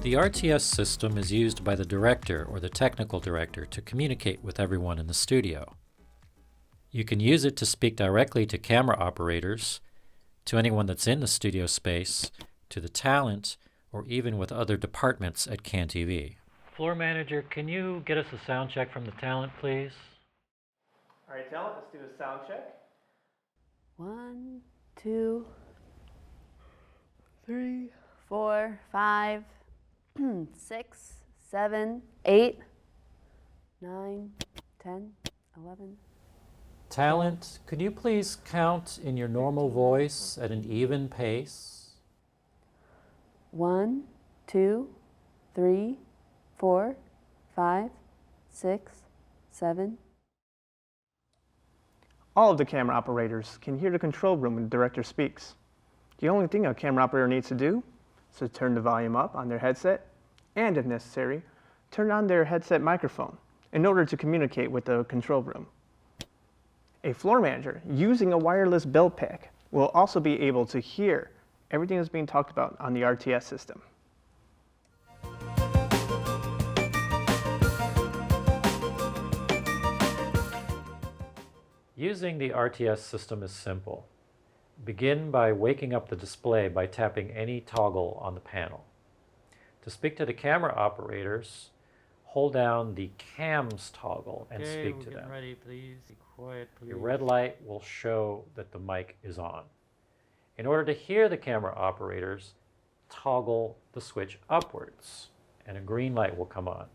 The RTS system is used by the director or the technical director to communicate with everyone in the studio. You can use it to speak directly to camera operators, to anyone that's in the studio space, to the talent, or even with other departments at CanTV. Floor manager, can you get us a sound check from the talent, please? All right, talent, let's do a sound check. 1, 2, 3, 4, 5, 6, 7, 8, 9, 10, 11. Talent, could you please count in your normal voice at an even pace? 1, 2, 3, 4, 5, 6, 7. All of the camera operators can hear the control room when the director speaks. The only thing a camera operator needs to do is to turn the volume up on their headset and, if necessary, turn on their headset microphone in order to communicate with the control room. A floor manager using a wireless belt pack will also be able to hear everything that's being talked about on the RTS system. Using the RTS system is simple. Begin by waking up the display by tapping any toggle on the panel. To speak to the camera operators, hold down the cams toggle and speak to them. Ready, please. Be quiet, please. Your red light will show that the mic is on. In order to hear the camera operators, toggle the switch upwards and a green light will come on.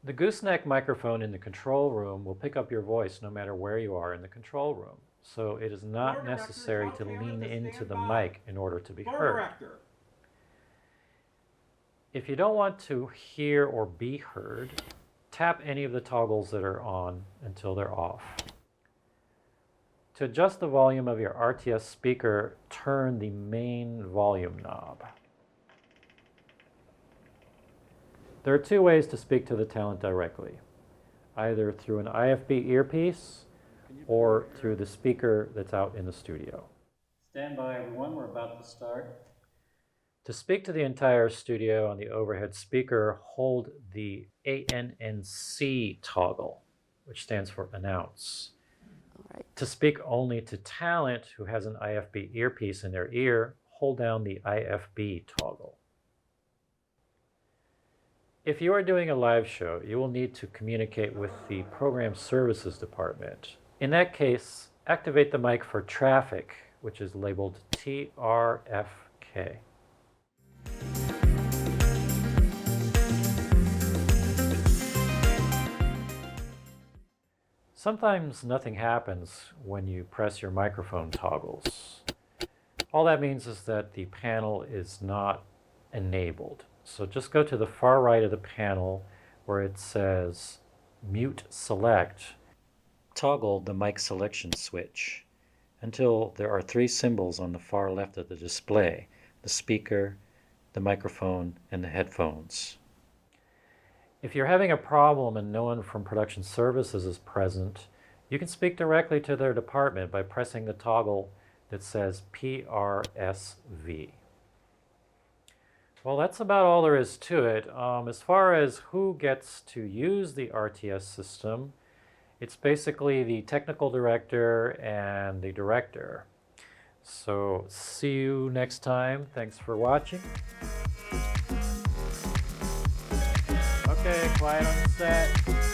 The gooseneck microphone in the control room will pick up your voice no matter where you are in the control room, so it is not necessary to lean into the mic in order to be heard. If you don't want to hear or be heard, tap any of the toggles that are on until they're off. To adjust the volume of your RTS speaker, turn the main volume knob. There are two ways to speak to the talent directly, either through an IFB earpiece or through the speaker that's out in the studio. Stand by, everyone. We're about to start. To speak to the entire studio on the overhead speaker, hold the ANNC toggle, which stands for announce. All right. To speak only to talent who has an IFB earpiece in their ear, hold down the IFB toggle. If you are doing a live show, you will need to communicate with the Program Services Department. In that case, activate the mic for traffic, which is labeled TRFK. Sometimes nothing happens when you press your microphone toggles. All that means is that the panel is not enabled. So just go to the far right of the panel where it says Mute Select. Toggle the mic selection switch until there are three symbols on the far left of the display: the speaker, the microphone, and the headphones. If you're having a problem and no one from production services is present, you can speak directly to their department by pressing the toggle that says PRSV. Well, that's about all there is to it. As far as who gets to use the RTS system, it's basically the technical director and the director. So see you next time. Thanks for watching. Okay, quiet on the set.